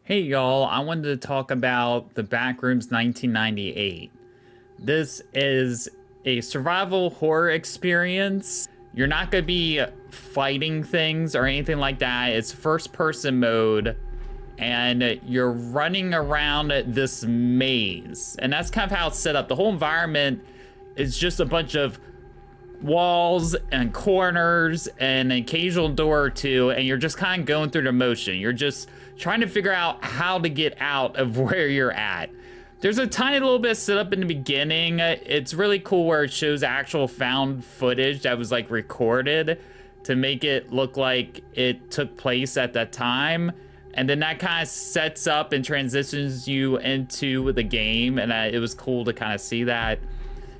Hey y'all, I wanted to talk about the Backrooms 1998. This is a survival horror experience. You're not going to be fighting things or anything like that. It's first person mode, and you're running around this maze. And that's kind of how it's set up. The whole environment is just a bunch of walls and corners and an occasional door or two, and you're just kind of going through the motion. You're just trying to figure out how to get out of where you're at. There's a tiny little bit set up in the beginning. It's really cool where it shows actual found footage that was like recorded to make it look like it took place at that time. And then that kind of sets up and transitions you into the game, and it was cool to kind of see that.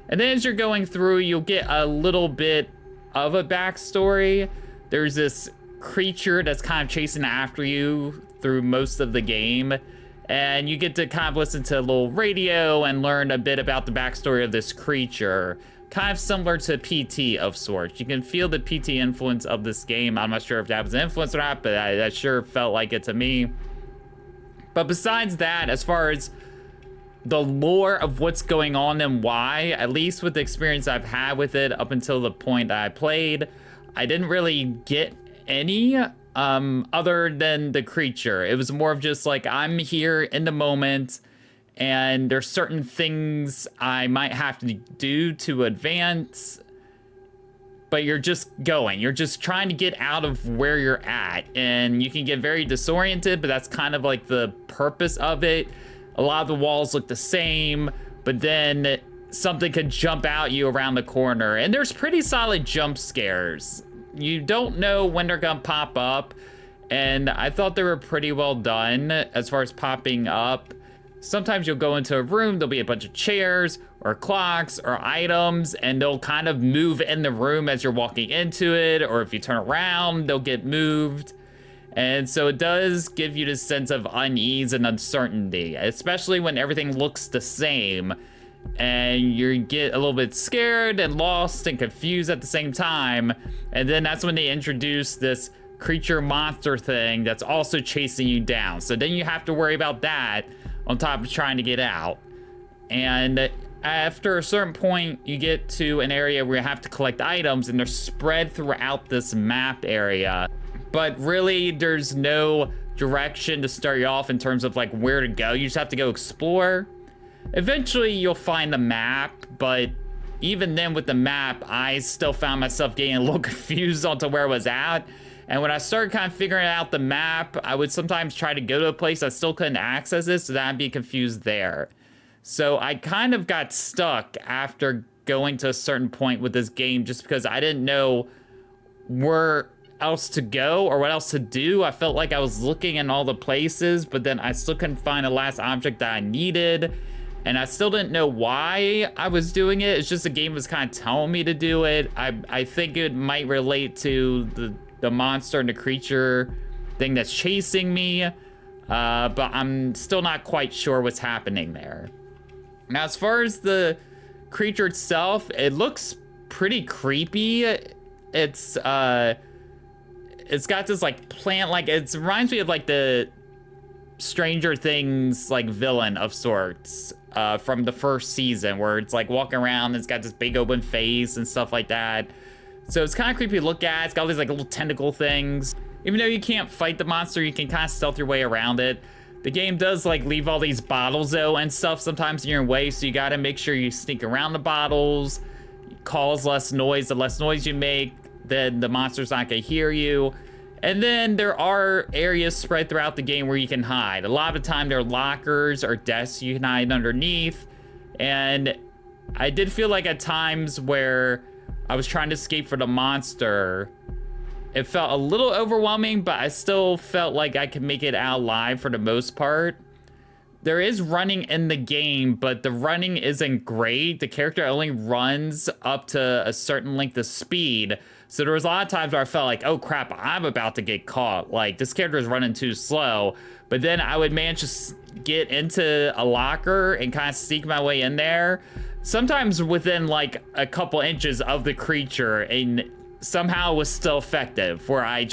And then as you're going through, you'll get a little bit of a backstory. There's this creature that's kind of chasing after you through most of the game. And you get to kind of listen to a little radio and learn a bit about the backstory of this creature. Kind of similar to PT of sorts. You can feel the PT influence of this game. I'm not sure if that was an influence or not, but that sure felt like it to me. But besides that, as far as the lore of what's going on and why, at least with the experience I've had with it up until the point that I played, I didn't really get any other than the creature. It was more of just like, I'm here in the moment and there's certain things I might have to do to advance, but you're just going. You're just trying to get out of where you're at, and you can get very disoriented, but that's kind of like the purpose of it. A lot of the walls look the same, but then something could jump out you around the corner. And there's pretty solid jump scares. You don't know when they're gonna pop up, and I thought they were pretty well done as far as popping up. Sometimes you'll go into a room, there'll be a bunch of chairs or clocks or items, and they'll kind of move in the room as you're walking into it, or if you turn around, they'll get moved. And so it does give you this sense of unease and uncertainty, especially when everything looks the same and you get a little bit scared and lost and confused at the same time. And then that's when they introduce this creature monster thing that's also chasing you down. So then you have to worry about that on top of trying to get out. And after a certain point, you get to an area where you have to collect items, and they're spread throughout this map area. But really, there's no direction to start you off in terms of like where to go. You just have to go explore. Eventually, you'll find the map, but even then with the map, I still found myself getting a little confused onto where I was at. And when I started kind of figuring out the map, I would sometimes try to go to a place I still couldn't access it, so that I'd be confused there. So I kind of got stuck after going to a certain point with this game just because I didn't know where else to go or what else to do. I felt like I was looking in all the places, but then I still couldn't find the last object that I needed, and I still didn't know why I was doing it. It's just the game was kind of telling me to do it. I think it might relate to the monster and the creature thing that's chasing me, but I'm still not quite sure what's happening there. Now, as far as the creature itself, it looks pretty creepy. It's got this like plant, like it reminds me of like the Stranger Things like villain of sorts from the first season, where it's like walking around and it's got this big open face and stuff like that. So it's kind of creepy to look at. It's got all these like little tentacle things. Even though you can't fight the monster, you can kind of stealth your way around it. The game does like leave all these bottles though and stuff sometimes in your way, so you gotta make sure you sneak around the bottles. It cause less noise. The less noise you make, then the monster's not gonna hear you. And then there are areas spread throughout the game where you can hide. A lot of the time there are lockers or desks you can hide underneath. And I did feel like at times where I was trying to escape from the monster, it felt a little overwhelming, but I still felt like I could make it out alive for the most part. There is running in the game, but the running isn't great. The character only runs up to a certain length of speed. So there was a lot of times where I felt like, oh crap, I'm about to get caught. Like, this character is running too slow. But then I would manage to get into a locker and kind of sneak my way in there. Sometimes within like a couple inches of the creature, and somehow it was still effective, where I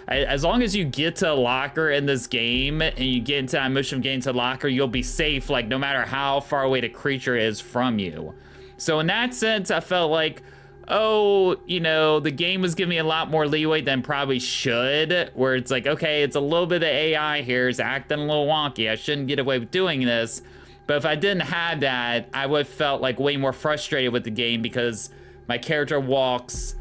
As long as you get to a locker in this game and you get into that mission of getting to the locker, you'll be safe, like, no matter how far away the creature is from you. So in that sense, I felt like, oh, you know, the game was giving me a lot more leeway than probably should, where it's like, okay, it's a little bit of AI here, it's acting a little wonky, I shouldn't get away with doing this. But if I didn't have that, I would have felt like way more frustrated with the game because my character walks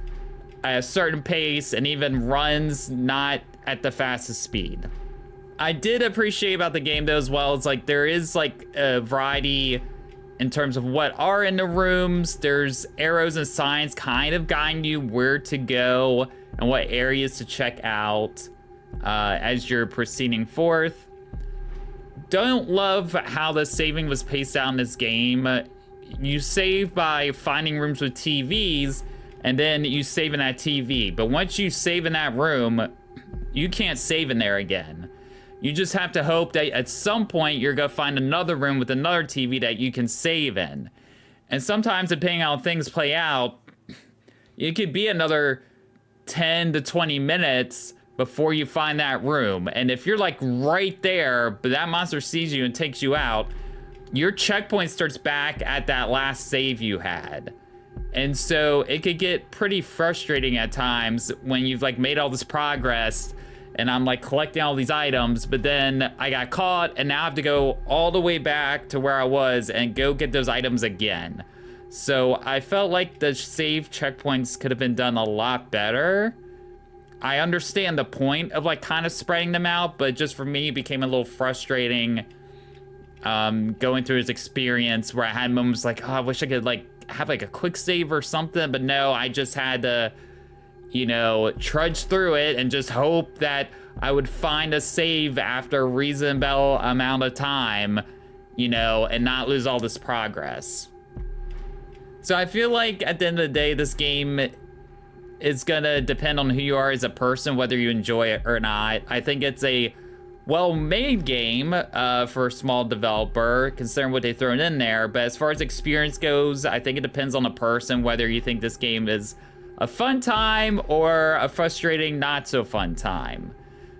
at a certain pace and even runs not at the fastest speed. I did appreciate about the game though as well, it's like there is like a variety in terms of what are in the rooms. There's arrows and signs kind of guiding you where to go and what areas to check out as you're proceeding forth. Don't love how the saving was paced out in this game. You save by finding rooms with TVs, and then you save in that TV. But once you save in that room, you can't save in there again. You just have to hope that at some point you're gonna find another room with another TV that you can save in. And sometimes, depending on how things play out, it could be another 10 to 20 minutes before you find that room. And if you're like right there, but that monster sees you and takes you out, your checkpoint starts back at that last save you had. And so it could get pretty frustrating at times when you've like made all this progress and I'm like collecting all these items, but then I got caught and now I have to go all the way back to where I was and go get those items again. So I felt like the save checkpoints could have been done a lot better. I understand the point of like kind of spreading them out, but just for me, it became a little frustrating going through his experience where I had moments like, oh, I wish I could like have like a quick save or something, but no, I just had to, you know, trudge through it and just hope that I would find a save after a reasonable amount of time, you know, and not lose all this progress. So I feel like at the end of the day, this game is gonna depend on who you are as a person, whether you enjoy it or not. I think it's a well-made game for a small developer, considering what they've thrown in there. But as far as experience goes, I think it depends on the person, whether you think this game is a fun time or a frustrating, not so fun time.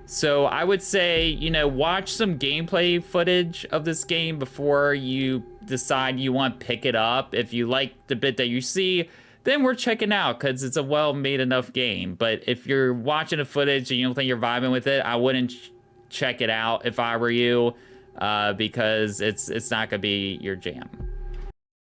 So I would say, you know, watch some gameplay footage of this game before you decide you want to pick it up. If you like the bit that you see, then we're checking out because it's a well-made enough game. But if you're watching the footage and you don't think you're vibing with it, I wouldn't check it out if I were you, because it's not gonna be your jam.